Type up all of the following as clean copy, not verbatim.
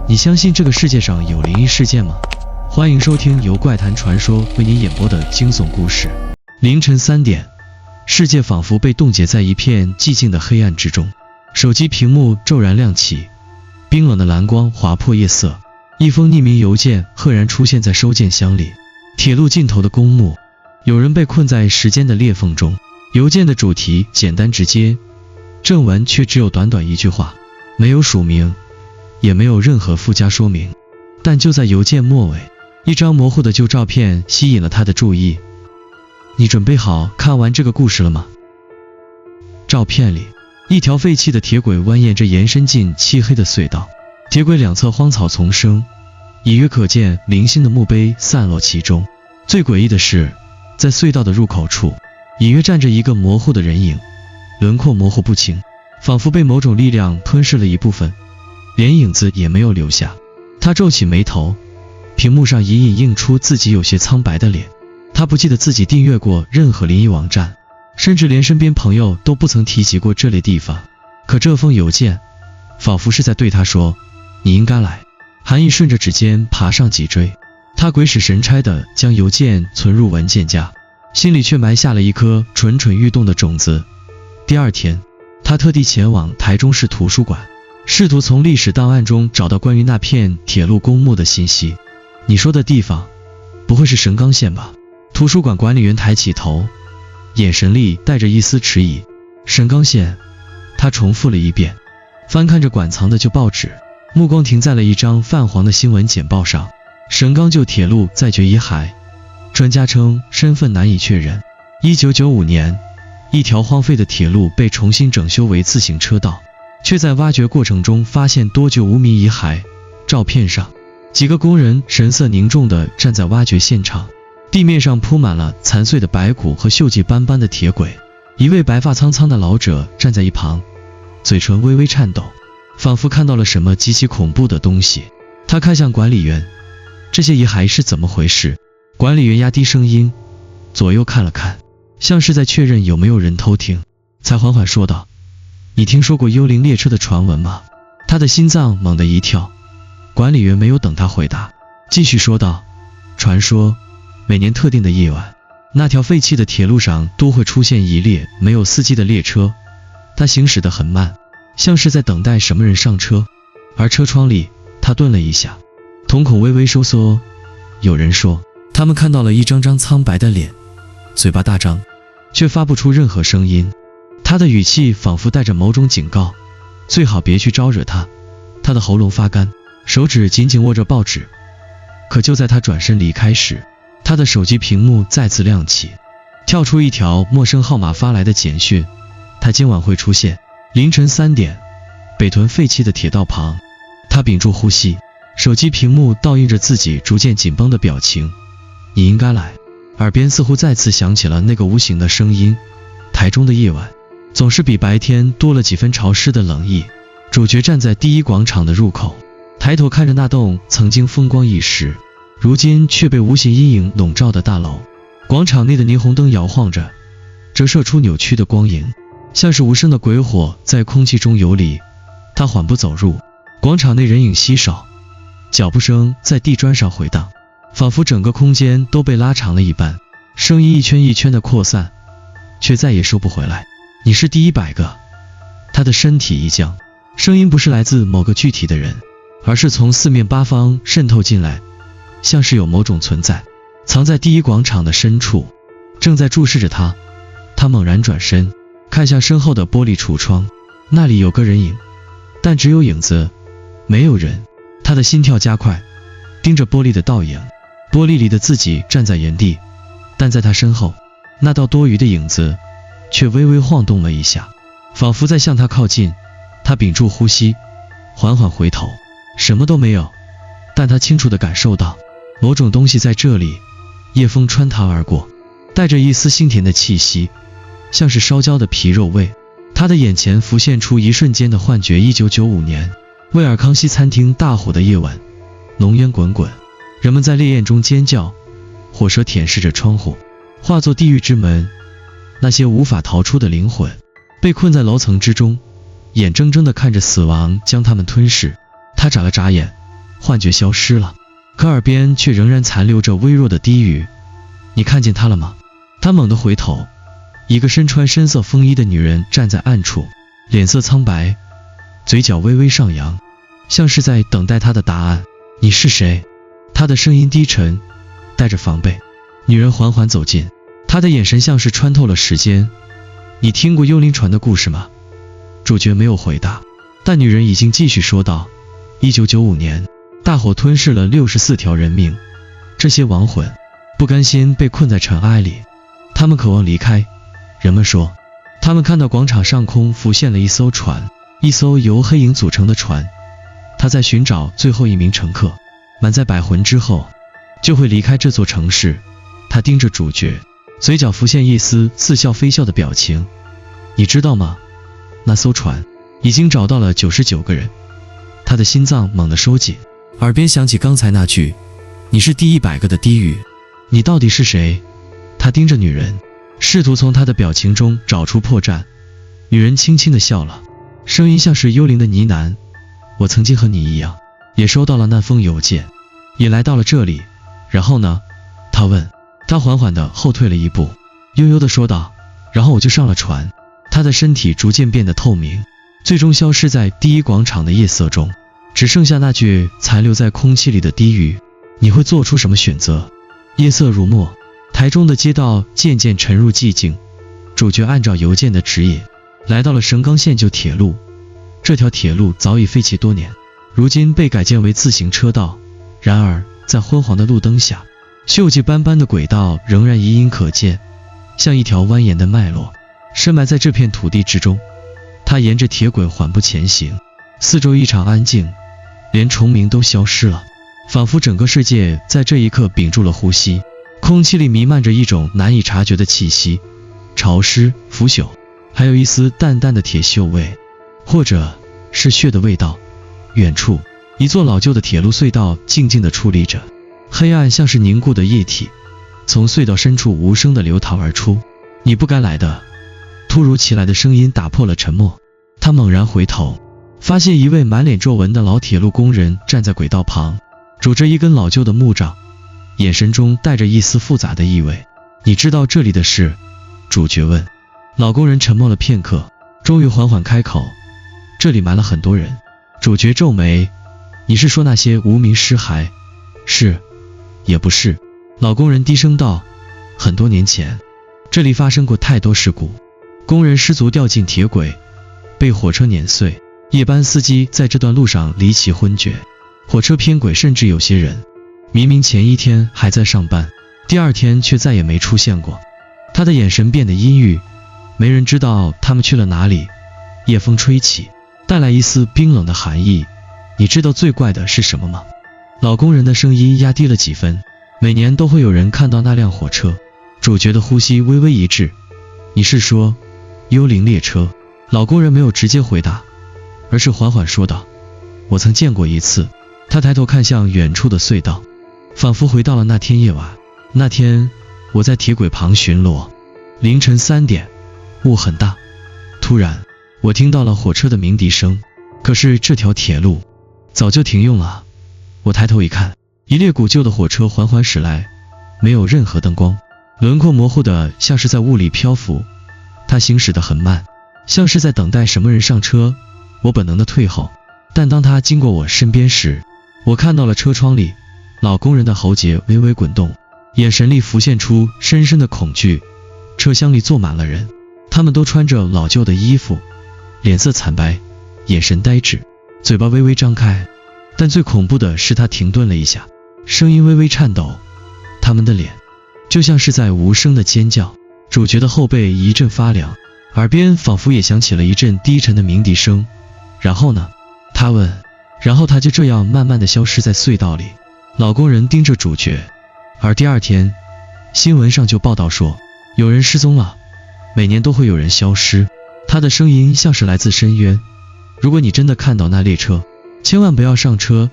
你相信这个世界上有灵异事件吗？欢迎收听由怪谈传说为您演播的惊悚故事。凌晨3点，世界仿佛被冻结在一片寂静的黑暗之中，手机屏幕骤然亮起，冰冷的蓝光划破夜色，一封匿名邮件赫然出现在收件箱里。铁路尽头的公墓，有人被困在时间的裂缝中。邮件的主题简单直接，正文却只有短短一句话，没有署名，也没有任何附加说明。但就在邮件末尾，一张模糊的旧照片吸引了他的注意。你准备好看完这个故事了吗？照片里，一条废弃的铁轨蜿蜒着延伸进漆黑的隧道，铁轨两侧荒草丛生，隐约可见零星的墓碑散落其中。最诡异的是，在隧道的入口处，隐约站着一个模糊的人影，轮廓模糊不清，仿佛被某种力量吞噬了一部分，连影子也没有留下。他皱起眉头，屏幕上隐隐映出自己有些苍白的脸。他不记得自己订阅过任何灵异网站，甚至连身边朋友都不曾提及过这类地方。可这封邮件仿佛是在对他说，你应该来。寒意顺着指尖爬上脊椎，他鬼使神差地将邮件存入文件夹，心里却埋下了一颗蠢蠢欲动的种子。第二天，他特地前往台中市图书馆，试图从历史档案中找到关于那片铁路公墓的信息。你说的地方，不会是神冈县吧？图书馆管理员抬起头，眼神里带着一丝迟疑。神冈县，他重复了一遍，翻看着馆藏的旧报纸，目光停在了一张泛黄的新闻简报上。神冈旧铁路再掘遗骸，专家称身份难以确认。1995年，一条荒废的铁路被重新整修为自行车道，却在挖掘过程中发现多具无名遗骸。照片上，几个工人神色凝重地站在挖掘现场，地面上铺满了残碎的白骨和锈迹斑斑的铁轨。一位白发苍苍的老者站在一旁，嘴唇微微颤抖，仿佛看到了什么极其恐怖的东西。他看向管理员，这些遗骸是怎么回事？管理员压低声音，左右看了看，像是在确认有没有人偷听，才缓缓说道，你听说过幽灵列车的传闻吗？他的心脏猛地一跳。管理员没有等他回答，继续说道，传说每年特定的夜晚，那条废弃的铁路上都会出现一列没有司机的列车，它行驶得很慢，像是在等待什么人上车。而车窗里，他顿了一下，瞳孔微微收缩。有人说，他们看到了一张张苍白的脸，嘴巴大张，却发不出任何声音。他的语气仿佛带着某种警告，最好别去招惹他。他的喉咙发干，手指紧紧握着报纸。可就在他转身离开时，他的手机屏幕再次亮起，跳出一条陌生号码发来的简讯，他今晚会出现。凌晨3点，北屯废弃的铁道旁。他屏住呼吸，手机屏幕倒映着自己逐渐紧绷的表情。你应该来。耳边似乎再次响起了那个无形的声音。台中的夜晚总是比白天多了几分潮湿的冷意。主角站在第一广场的入口，抬头看着那栋曾经风光一时，如今却被无形阴影笼罩的大楼。广场内的霓虹灯摇晃着，折射出扭曲的光影，像是无声的鬼火在空气中游离。他缓步走入广场内，人影稀少，脚步声在地砖上回荡，仿佛整个空间都被拉长了一般。声音一圈一圈的扩散，却再也收不回来。你是第100个。他的身体一僵，声音不是来自某个具体的人，而是从四面八方渗透进来，像是有某种存在藏在第一广场的深处，正在注视着他。他猛然转身，看向身后的玻璃橱窗，那里有个人影，但只有影子，没有人。他的心跳加快，盯着玻璃的倒影。玻璃里的自己站在原地，但在他身后，那道多余的影子却微微晃动了一下，仿佛在向他靠近。他屏住呼吸，缓缓回头，什么都没有，但他清楚地感受到某种东西在这里。夜风穿堂而过，带着一丝腥甜的气息，像是烧焦的皮肉味。他的眼前浮现出一瞬间的幻觉。1995年，威尔康西餐厅大火的夜晚，浓烟滚滚，人们在烈焰中尖叫，火舌舔舐着窗户，化作地狱之门。那些无法逃出的灵魂被困在楼层之中，眼睁睁地看着死亡将他们吞噬。他眨了眨眼，幻觉消失了，可耳边却仍然残留着微弱的低语：“你看见他了吗？”他猛地回头，一个身穿深色风衣的女人站在暗处，脸色苍白，嘴角微微上扬，像是在等待他的答案。“你是谁？”他的声音低沉，带着防备。女人缓缓走近，她的眼神像是穿透了时间。“你听过幽灵船的故事吗？”主角没有回答，但女人已经继续说道：“1995年，大火吞噬了64条人命，这些亡魂不甘心被困在尘埃里，他们渴望离开。人们说，他们看到广场上空浮现了一艘船，一艘由黑影组成的船，他在寻找最后一名乘客，满载百魂之后就会离开这座城市。”他盯着主角，嘴角浮现一丝似笑非笑的表情。“你知道吗？那艘船已经找到了99个人。”他的心脏猛地收紧，耳边响起刚才那句“你是第100个”的低语。“你到底是谁？”他盯着女人，试图从她的表情中找出破绽。女人轻轻地笑了，声音像是幽灵的呢喃：“我曾经和你一样，也收到了那封邮件，也来到了这里。然后呢？”他问。他缓缓地后退了一步，悠悠地说道：“然后我就上了船。”他的身体逐渐变得透明，最终消失在第1广场的夜色中，只剩下那句残留在空气里的低语：“你会做出什么选择？”夜色如墨，台中的街道渐渐沉入寂静。主角按照邮件的指引，来到了神冈线旧铁路。这条铁路早已废弃多年，如今被改建为自行车道。然而，在昏黄的路灯下，锈迹斑斑的轨道仍然隐隐可见，像一条蜿蜒的脉络，深埋在这片土地之中。他沿着铁轨缓步前行，四周异常安静，连虫鸣都消失了，仿佛整个世界在这一刻屏住了呼吸。空气里弥漫着一种难以察觉的气息，潮湿、腐朽，还有一丝淡淡的铁锈味，或者是血的味道。远处，一座老旧的铁路隧道静静地矗立着，黑暗像是凝固的液体，从隧道深处无声地流淌而出。“你不该来的。”突如其来的声音打破了沉默。他猛然回头，发现一位满脸皱纹的老铁路工人站在轨道旁，拄着一根老旧的木杖，眼神中带着一丝复杂的意味。“你知道这里的事？”主角问。老工人沉默了片刻，终于缓缓开口：“这里埋了很多人。”主角皱眉：“你是说那些无名尸骸？”“是，也不是。”老工人低声道：“很多年前，这里发生过太多事故，工人失足掉进铁轨，被火车碾碎，夜班司机在这段路上离奇昏厥，火车偏轨，甚至有些人明明前一天还在上班，第二天却再也没出现过。”他的眼神变得阴郁，没人知道他们去了哪里。夜风吹起，带来一丝冰冷的寒意。“你知道最怪的是什么吗？”老工人的声音压低了几分。“每年都会有人看到那辆火车。”主角的呼吸微微一滞。“你是说幽灵列车？”老工人没有直接回答，而是缓缓说道：“我曾见过一次。”他抬头看向远处的隧道，仿佛回到了那天夜晚。“那天我在铁轨旁巡逻，凌晨3点，雾很大。突然，我听到了火车的鸣笛声，可是这条铁路早就停用了。我抬头一看，一列古旧的火车缓缓驶来，没有任何灯光，轮廓模糊的像是在雾里漂浮。它行驶得很慢，像是在等待什么人上车。我本能的退后，但当它经过我身边时，我看到了车窗里老工人的喉结微微滚动，眼神里浮现出深深的恐惧。车厢里坐满了人，他们都穿着老旧的衣服，脸色惨白，眼神呆滞，嘴巴微微张开。但最恐怖的是，他停顿了一下，声音微微颤抖，他们的脸就像是在无声的尖叫。主角的后背一阵发凉，耳边仿佛也响起了一阵低沉的鸣笛声。“然后呢？”他问。“然后他就这样慢慢地消失在隧道里。”老工人盯着主角。而第二天，新闻上就报道说，有人失踪了，每年都会有人消失。他的声音像是来自深渊。“如果你真的看到那列车，千万不要上车。”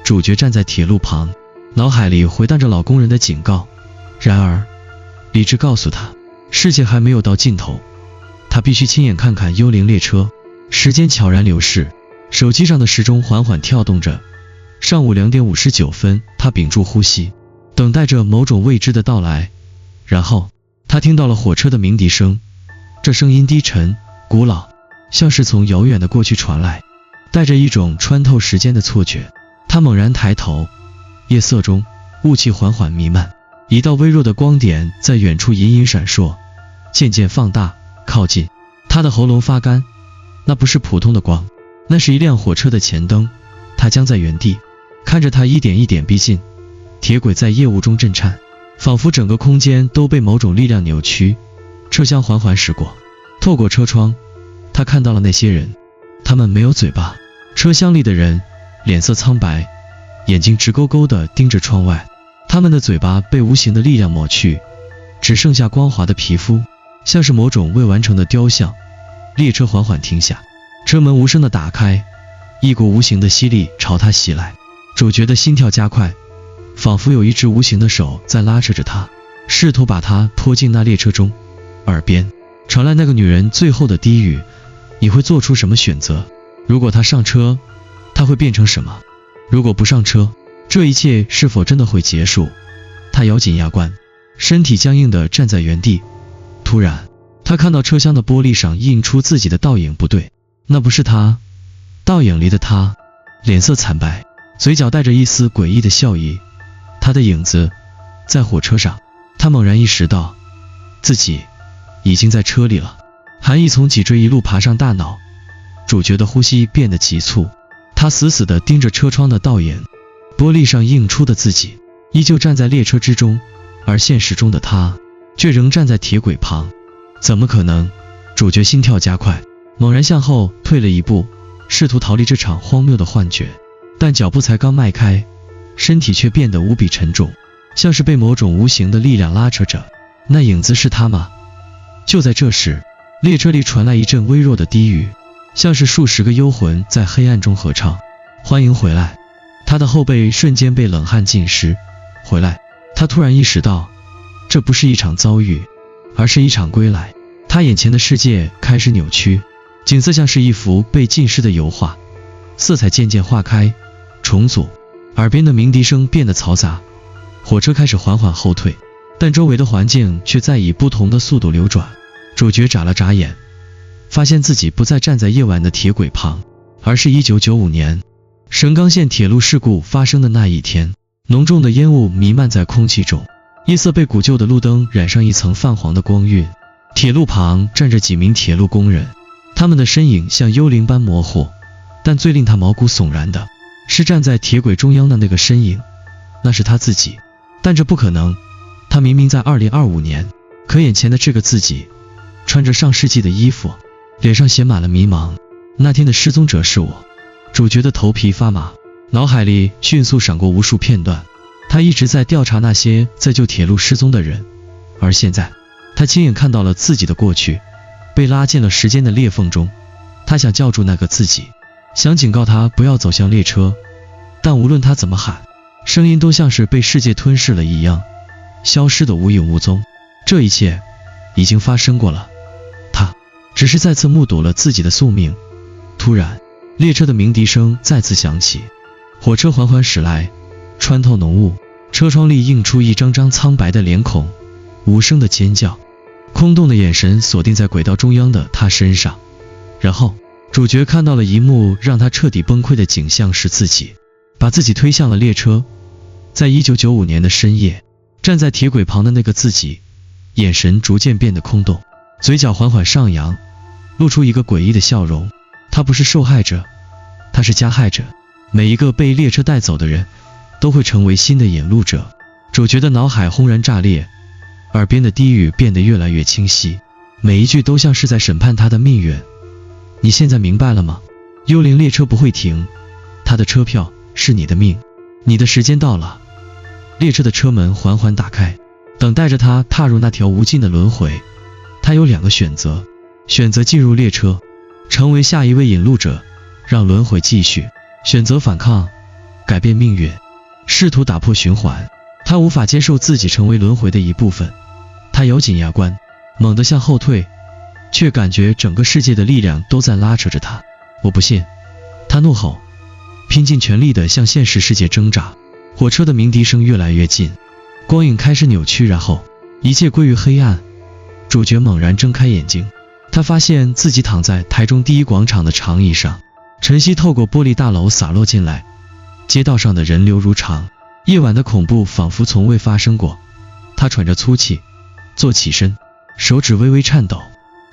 主角站在铁路旁，脑海里回荡着老工人的警告。然而，理智告诉他，世界还没有到尽头，他必须亲眼看看幽灵列车。时间悄然流逝，手机上的时钟缓缓跳动着，上午2点59分，他屏住呼吸，等待着某种未知的到来。然后他听到了火车的鸣笛声，这声音低沉古老，像是从遥远的过去传来，带着一种穿透时间的错觉。他猛然抬头，夜色中雾气缓缓弥漫，一道微弱的光点在远处隐隐闪烁，渐渐放大靠近。他的喉咙发干，那不是普通的光，那是一辆火车的前灯。他僵在原地，看着它一点一点逼近，铁轨在夜雾中震颤，仿佛整个空间都被某种力量扭曲。车厢缓缓驶过，透过车窗，他看到了那些人，他们没有嘴巴。车厢里的人脸色苍白，眼睛直勾勾地盯着窗外，他们的嘴巴被无形的力量抹去，只剩下光滑的皮肤，像是某种未完成的雕像。列车缓缓停下，车门无声地打开，一股无形的吸力朝他袭来。主角的心跳加快，仿佛有一只无形的手在拉扯着他，试图把他拖进那列车中。耳边传来那个女人最后的低语：你会做出什么选择？如果他上车，他会变成什么？如果不上车，这一切是否真的会结束？他咬紧牙关，身体僵硬地站在原地。突然他看到车厢的玻璃上映出自己的倒影，不对，那不是他。倒影里的他脸色惨白，嘴角带着一丝诡异的笑意。他的影子在火车上。他猛然意识到自己已经在车里了，寒意从脊椎一路爬上大脑。主角的呼吸变得急促，他死死地盯着车窗的倒影，玻璃上映出的自己依旧站在列车之中，而现实中的他却仍站在铁轨旁。怎么可能？主角心跳加快，猛然向后退了一步，试图逃离这场荒谬的幻觉，但脚步才刚迈开，身体却变得无比沉重，像是被某种无形的力量拉扯着。那影子是他吗？就在这时，列车里传来一阵微弱的低语，像是数十个幽魂在黑暗中合唱。欢迎回来。他的后背瞬间被冷汗浸湿。回来。他突然意识到，这不是一场遭遇，而是一场归来。他眼前的世界开始扭曲，景色像是一幅被浸湿的油画，色彩渐渐化开重组。耳边的鸣笛声变得嘈杂，火车开始缓缓后退，但周围的环境却在以不同的速度流转。主角眨了眨眼，发现自己不再站在夜晚的铁轨旁，而是1995年神冈线铁路事故发生的那一天。浓重的烟雾弥漫在空气中，夜色被古旧的路灯染上一层泛黄的光晕。铁路旁站着几名铁路工人，他们的身影像幽灵般模糊，但最令他毛骨悚然的是站在铁轨中央的那个身影，那是他自己。但这不可能，他明明在2025年，可眼前的这个自己穿着上世纪的衣服，脸上写满了迷茫。那天的失踪者是我。主角的头皮发麻，脑海里迅速闪过无数片段。他一直在调查那些在旧铁路失踪的人，而现在他亲眼看到了自己的过去被拉进了时间的裂缝中。他想叫住那个自己，想警告他不要走向列车，但无论他怎么喊，声音都像是被世界吞噬了一样，消失得无影无踪。这一切已经发生过了，他只是再次目睹了自己的宿命。突然，列车的鸣笛声再次响起，火车缓缓驶来，穿透浓雾，车窗里映出一张张苍白的脸孔，无声的尖叫，空洞的眼神锁定在轨道中央的他身上。然后主角看到了一幕让他彻底崩溃的景象，是自己把自己推向了列车。在1995年的深夜，站在铁轨旁的那个自己，眼神逐渐变得空洞，嘴角缓缓上扬，露出一个诡异的笑容。他不是受害者，他是加害者。每一个被列车带走的人都会成为新的引路者。主角的脑海轰然炸裂，耳边的低语变得越来越清晰，每一句都像是在审判他的命运。你现在明白了吗？幽灵列车不会停，他的车票是你的命，你的时间到了。列车的车门缓缓打开，等待着他踏入那条无尽的轮回。他有2个选择，选择进入列车，成为下一位引路者，让轮回继续；选择反抗，改变命运，试图打破循环。他无法接受自己成为轮回的一部分，他咬紧牙关，猛地向后退，却感觉整个世界的力量都在拉扯着他。我不信，他怒吼，拼尽全力地向现实世界挣扎。火车的鸣笛声越来越近，光影开始扭曲，然后一切归于黑暗。主角猛然睁开眼睛，他发现自己躺在台中第一广场的长椅上，晨曦透过玻璃大楼洒落进来，街道上的人流如常，夜晚的恐怖仿佛从未发生过。他喘着粗气，坐起身，手指微微颤抖。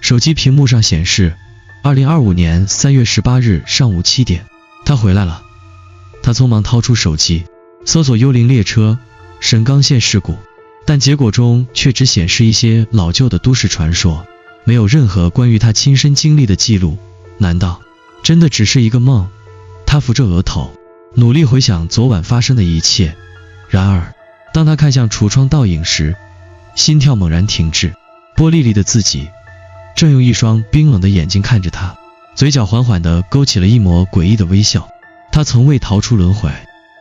手机屏幕上显示2025年3月18日上午7点，他回来了。他匆忙掏出手机，搜索幽灵列车神冈线事故，但结果中却只显示一些老旧的都市传说，没有任何关于他亲身经历的记录。难道真的只是一个梦？他扶着额头，努力回想昨晚发生的一切。然而当他看向橱窗倒影时，心跳猛然停滞。玻璃里的自己正用一双冰冷的眼睛看着他，嘴角缓缓地勾起了一抹诡异的微笑。他从未逃出轮回。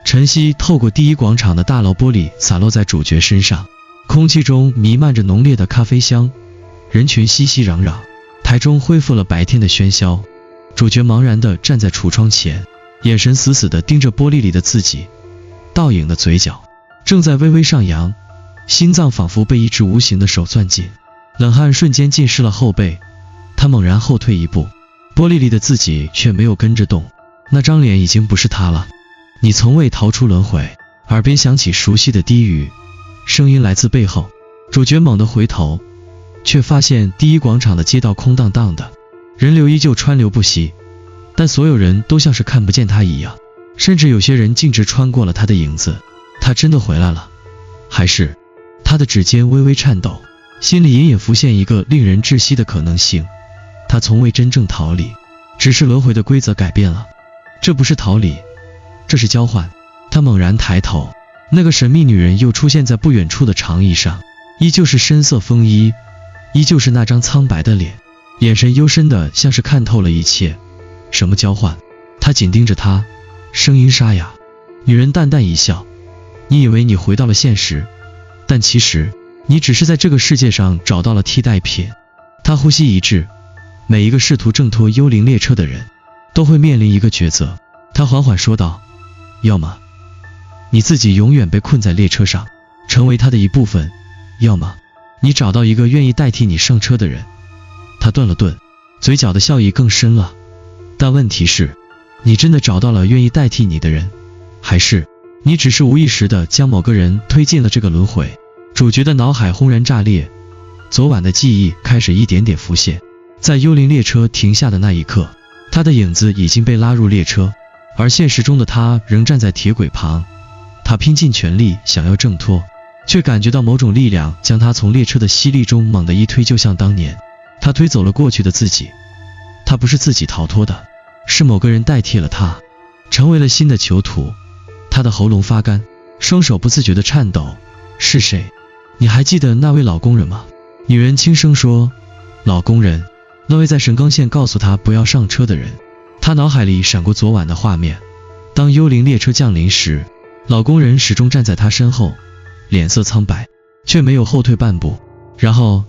晨曦透过第一广场的大楼玻璃洒落在主角身上，空气中弥漫着浓烈的咖啡香，人群熙熙攘攘，台中恢复了白天的喧嚣。主角茫然地站在橱窗前，眼神死死地盯着玻璃里的自己，倒影的嘴角正在微微上扬，心脏仿佛被一只无形的手攥紧，冷汗瞬间浸湿了后背。他猛然后退一步，玻璃里的自己却没有跟着动，那张脸已经不是他了。你从未逃出轮回。耳边响起熟悉的低语，声音来自背后。主角猛地回头，却发现第一广场的街道空荡荡的，人流依旧川流不息，但所有人都像是看不见他一样，甚至有些人径直穿过了他的影子。他真的回来了？还是……他的指尖微微颤抖，心里隐隐浮现一个令人窒息的可能性。他从未真正逃离，只是轮回的规则改变了。这不是逃离，这是交换。他猛然抬头，那个神秘女人又出现在不远处的长椅上，依旧是深色风衣，依旧是那张苍白的脸，眼神幽深的像是看透了一切。什么交换？他紧盯着她，声音沙哑。女人淡淡一笑，你以为你回到了现实，但其实你只是在这个世界上找到了替代品。他呼吸一滞，每一个试图挣脱幽灵列车的人都会面临一个抉择。他缓缓说道，要么你自己永远被困在列车上，成为它的一部分，要么你找到一个愿意代替你上车的人。他顿了顿，嘴角的笑意更深了。但问题是，你真的找到了愿意代替你的人，还是你只是无意识地将某个人推进了这个轮回？主角的脑海轰然炸裂，昨晚的记忆开始一点点浮现。在幽灵列车停下的那一刻，他的影子已经被拉入列车，而现实中的他仍站在铁轨旁。他拼尽全力想要挣脱，却感觉到某种力量将他从列车的吸力中猛地一推，就像当年他推走了过去的自己。他不是自己逃脱的，是某个人代替了他，成为了新的囚徒。他的喉咙发干，双手不自觉地颤抖。是谁？你还记得那位老工人吗？女人轻声说。老工人，那位在神冈线告诉他不要上车的人。他脑海里闪过昨晚的画面，当幽灵列车降临时，老工人始终站在他身后，脸色苍白，却没有后退半步。然后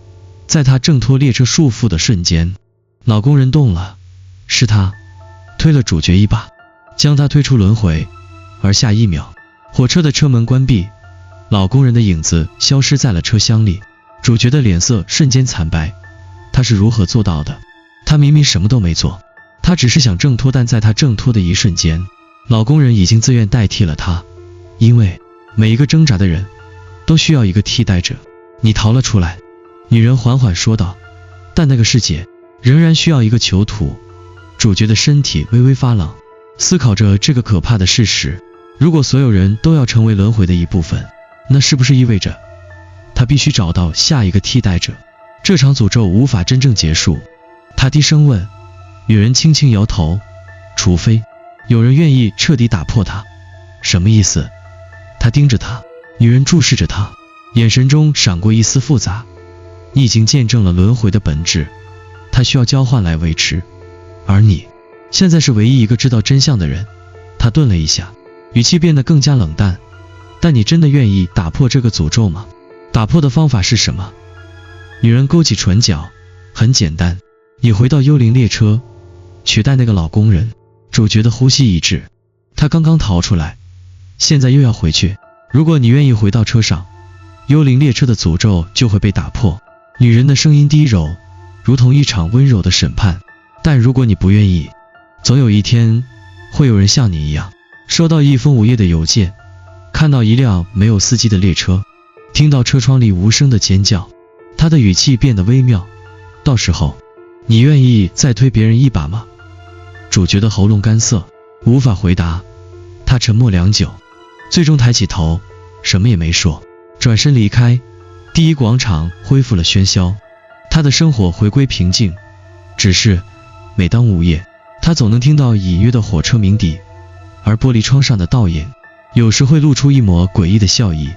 在他挣脱列车束缚的瞬间，老工人动了，是他推了主角一把，将他推出轮回。而下一秒，火车的车门关闭，老工人的影子消失在了车厢里。主角的脸色瞬间惨白，他是如何做到的？他明明什么都没做，他只是想挣脱，但在他挣脱的一瞬间，老工人已经自愿代替了他。因为每一个挣扎的人都需要一个替代者。你逃了出来，女人缓缓说道，但那个世界仍然需要一个囚徒。主角的身体微微发冷，思考着这个可怕的事实。如果所有人都要成为轮回的一部分，那是不是意味着他必须找到下一个替代者？这场诅咒无法真正结束。他低声问。女人轻轻摇头，除非有人愿意彻底打破它。什么意思？他盯着她，女人注视着他，眼神中闪过一丝复杂。你已经见证了轮回的本质，它需要交换来维持，而你现在是唯一一个知道真相的人。他顿了一下，语气变得更加冷淡。但你真的愿意打破这个诅咒吗？打破的方法是什么？女人勾起唇角，很简单，你回到幽灵列车，取代那个老工人。主角的呼吸一滞，他刚刚逃出来，现在又要回去。如果你愿意回到车上，幽灵列车的诅咒就会被打破。女人的声音低柔，如同一场温柔的审判。但如果你不愿意，总有一天会有人像你一样，收到一封午夜的邮件，看到一辆没有司机的列车，听到车窗里无声的尖叫。他的语气变得微妙。到时候，你愿意再推别人一把吗？主角的喉咙干涩，无法回答。他沉默良久，最终抬起头，什么也没说，转身离开。第一广场恢复了喧嚣，他的生活回归平静。只是每当午夜，他总能听到隐约的火车鸣笛，而玻璃窗上的倒影有时会露出一抹诡异的笑意。